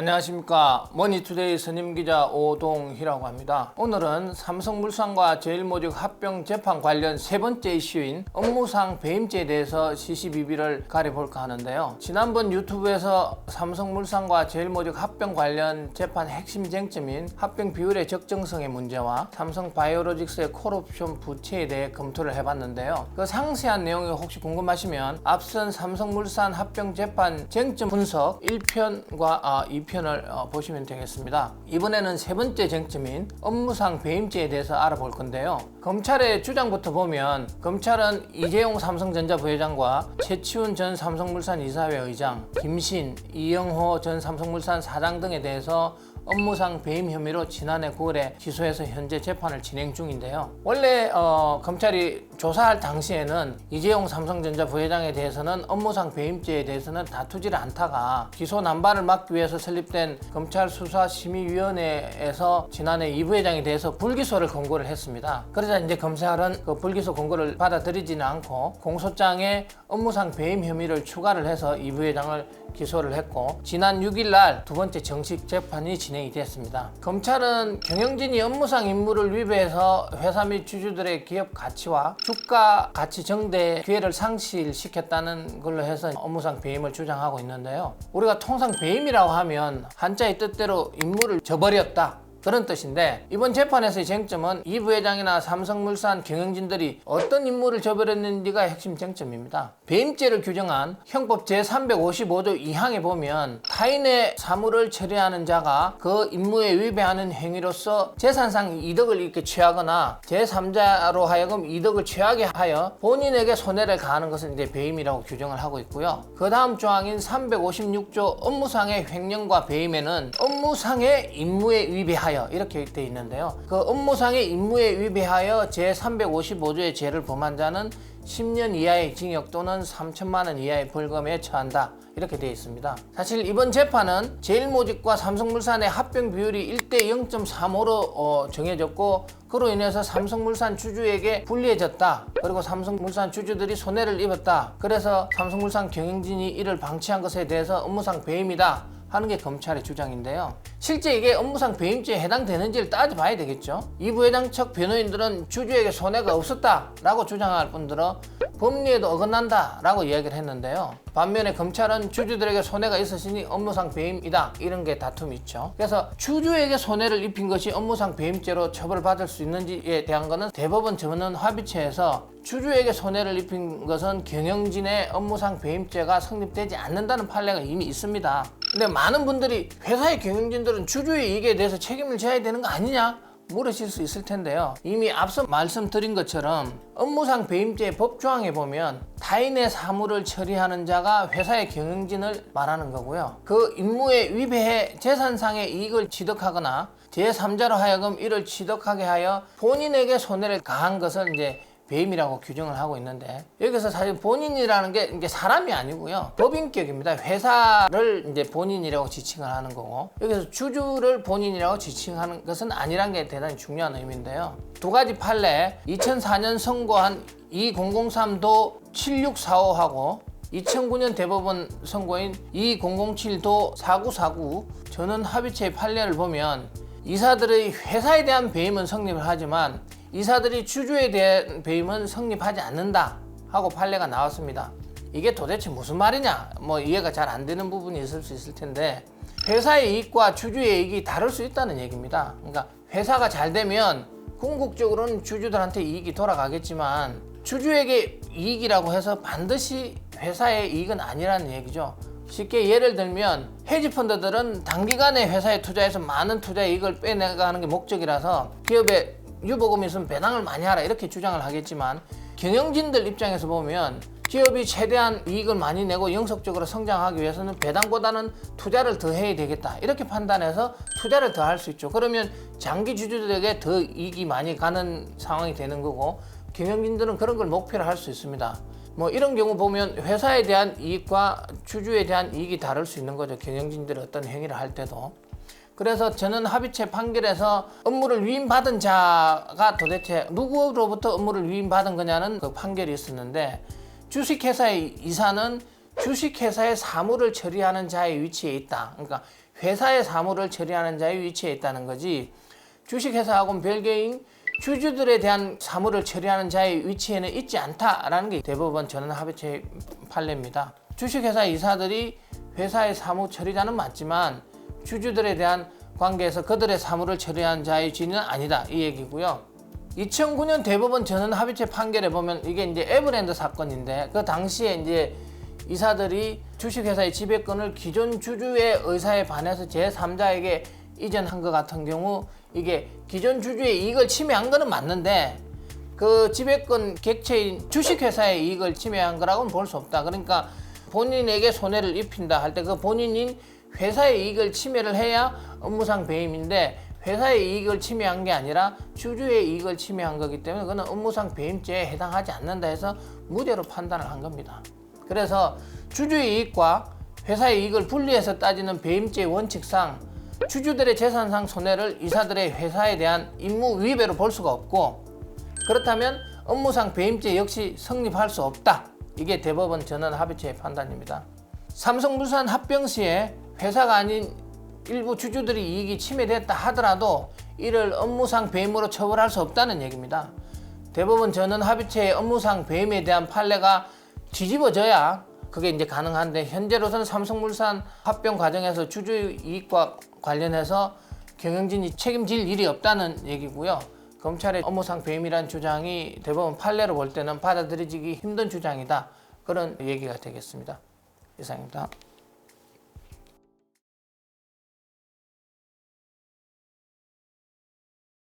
안녕하십니까. 머니투데이 선임기자 오동희라고 합니다. 오늘은 삼성물산과 제일모직 합병 재판 관련 세 번째 이슈인 업무상 배임죄에 대해서 시시비비를 가려볼까 하는데요. 지난번 유튜브에서 삼성물산과 제일모직 합병 관련 재판 핵심 쟁점인 합병 비율의 적정성의 문제와 삼성바이오로직스의 콜옵션 부채에 대해 검토를 해봤는데요. 그 상세한 내용이 혹시 궁금하시면 앞선 삼성물산 합병 재판 쟁점 분석 1편과 2편을 보시면 되겠습니다. 이번에는 세 번째 쟁점인 업무상 배임죄에 대해서 알아볼 건데요. 검찰의 주장부터 보면 검찰은 이재용 삼성전자 부회장과 최치훈 전 삼성물산 이사회 의장, 김신, 이영호 전 삼성물산 사장 등에 대해서 업무상 배임 혐의로 지난해 9월에 기소해서 현재 재판을 진행 중인데요. 원래 검찰이 조사할 당시에는 이재용 삼성전자 부회장에 대해서는 업무상 배임죄에 대해서는 다투지를 않다가 기소 남발을 막기 위해서 설립된 검찰수사심의위원회에서 지난해 이 부회장에 대해서 불기소를 권고를 했습니다. 그러자 이제 검찰은 그 불기소 권고를 받아들이지는 않고 공소장에 업무상 배임 혐의를 추가를 해서 이 부회장을 기소를 했고 지난 6일 날 두 번째 정식 재판이 진행이 됐습니다. 검찰은 경영진이 업무상 임무를 위배해서 회사 및 주주들의 기업 가치와 주가 가치 정대 기회를 상실시켰다는 걸로 해서 업무상 배임을 주장하고 있는데요. 우리가 통상 배임이라고 하면 한자의 뜻대로 임무를 저버렸다, 그런 뜻인데 이번 재판에서의 쟁점은 이 부회장이나 삼성물산 경영진들이 어떤 임무를 저버렸는지가 핵심 쟁점입니다. 배임죄를 규정한 형법 제355조 2항에 보면 타인의 사물을 처리하는 자가 그 임무에 위배하는 행위로서 재산상 이득을 이렇게 취하거나 제3자로 하여금 이득을 취하게 하여 본인에게 손해를 가하는 것을 이제 배임이라고 규정을 하고 있고요. 그 다음 조항인 356조 업무상의 횡령과 배임에는 업무상의 임무에 위배하여 이렇게 되어 있는데요. 그 업무상의 임무에 위배하여 제355조의 죄를 범한 자는 10년 이하의 징역 또는 3천만 원 이하의 벌금에 처한다, 이렇게 되어 있습니다. 사실 이번 재판은 제일모직과 삼성물산의 합병 비율이 1대 0.35로 정해졌고 그로 인해서 삼성물산 주주에게 불리해졌다, 그리고 삼성물산 주주들이 손해를 입었다, 그래서 삼성물산 경영진이 이를 방치한 것에 대해서 업무상 배임이다 하는 게 검찰의 주장인데요. 실제 이게 업무상 배임죄에 해당되는지를 따져봐야 되겠죠. 이 부회장 측 변호인들은 주주에게 손해가 없었다라고 주장할 뿐더러 법리에도 어긋난다라고 이야기를 했는데요. 반면에 검찰은 주주들에게 손해가 있었으니 업무상 배임이다, 이런 게 다툼이 있죠. 그래서 주주에게 손해를 입힌 것이 업무상 배임죄로 처벌받을 수 있는지에 대한 것은 대법원 전원 합의체에서 주주에게 손해를 입힌 것은 경영진의 업무상 배임죄가 성립되지 않는다는 판례가 이미 있습니다. 근데 많은 분들이 회사의 경영진들은 주주의 이익에 대해서 책임을 져야 되는 거 아니냐 물으실 수 있을 텐데요. 이미 앞서 말씀드린 것처럼 업무상 배임죄의 법조항에 보면 타인의 사물을 처리하는 자가 회사의 경영진을 말하는 거고요. 그 임무에 위배해 재산상의 이익을 취득하거나 제3자로 하여금 이를 취득하게 하여 본인에게 손해를 가한 것을 이제 배임이라고 규정을 하고 있는데, 여기서 사실 본인이라는 게 이게 사람이 아니고요, 법인격입니다. 회사를 이제 본인이라고 지칭을 하는 거고, 여기서 주주를 본인이라고 지칭하는 것은 아니란 게 대단히 중요한 의미인데요. 두 가지 판례, 2004년 선고한 2003도 7645하고 2009년 대법원 선고인 2007도 4949 전원 합의체의 판례를 보면 이사들의 회사에 대한 배임은 성립을 하지만 이사들이 주주에 대한 배임은 성립하지 않는다 하고 판례가 나왔습니다. 이게 도대체 무슨 말이냐, 이해가 잘 안 되는 부분이 있을 수 있을 텐데, 회사의 이익과 주주의 이익이 다를 수 있다는 얘기입니다. 그러니까 회사가 잘 되면 궁극적으로는 주주들한테 이익이 돌아가겠지만 주주에게 이익이라고 해서 반드시 회사의 이익은 아니라는 얘기죠. 쉽게 예를 들면 헤지펀드들은 단기간에 회사에 투자해서 많은 투자 이익을 빼내가는 게 목적이라서 기업에 유보금이 있으면 배당을 많이 하라, 이렇게 주장을 하겠지만 경영진들 입장에서 보면 기업이 최대한 이익을 많이 내고 영속적으로 성장하기 위해서는 배당보다는 투자를 더 해야 되겠다, 이렇게 판단해서 투자를 더 할 수 있죠. 그러면 장기 주주들에게 더 이익이 많이 가는 상황이 되는 거고, 경영진들은 그런 걸 목표로 할 수 있습니다. 이런 경우 보면 회사에 대한 이익과 주주에 대한 이익이 다를 수 있는 거죠. 경영진들이 어떤 행위를 할 때도. 그래서 저는 합의체 판결에서 업무를 위임받은 자가 도대체 누구로부터 업무를 위임받은 거냐는 그 판결이 있었는데, 주식회사의 이사는 주식회사의 사무를 처리하는 자의 위치에 있다. 그러니까 회사의 사무를 처리하는 자의 위치에 있다는 거지, 주식회사하고는 별개인 주주들에 대한 사무를 처리하는 자의 위치에는 있지 않다라는 게 대법원 전원합의체 판례입니다. 주식회사 이사들이 회사의 사무 처리자는 맞지만 주주들에 대한 관계에서 그들의 사무를 처리하는 자의 지위는 아니다, 이 얘기고요. 2009년 대법원 전원합의체 판결에 보면 이게 이제 에버랜드 사건인데, 그 당시에 이제 이사들이 주식회사의 지배권을 기존 주주의 의사에 반해서 제3자에게 이전한 것 같은 경우 이게 기존 주주의 이익을 침해한 거는 맞는데 그 지배권 객체인 주식회사의 이익을 침해한 거라고는 볼 수 없다. 그러니까 본인에게 손해를 입힌다 할 때 그 본인인 회사의 이익을 침해를 해야 업무상 배임인데, 회사의 이익을 침해한 게 아니라 주주의 이익을 침해한 거기 때문에 그는 업무상 배임죄에 해당하지 않는다 해서 무죄로 판단을 한 겁니다. 그래서 주주의 이익과 회사의 이익을 분리해서 따지는 배임죄 원칙상 주주들의 재산상 손해를 이사들의 회사에 대한 임무 위배로 볼 수가 없고, 그렇다면 업무상 배임죄 역시 성립할 수 없다. 이게 대법원 전원합의체의 판단입니다. 삼성물산 합병 시에 회사가 아닌 일부 주주들이 이익이 침해됐다 하더라도 이를 업무상 배임으로 처벌할 수 없다는 얘기입니다. 대법원 전원합의체의 업무상 배임에 대한 판례가 뒤집어져야 그게 이제 가능한데, 현재로서는 삼성물산 합병 과정에서 주주의 이익과 관련해서 경영진이 책임질 일이 없다는 얘기고요. 검찰의 업무상 배임이라는 주장이 대법원 판례로 볼 때는 받아들여지기 힘든 주장이다, 그런 얘기가 되겠습니다. 이상입니다.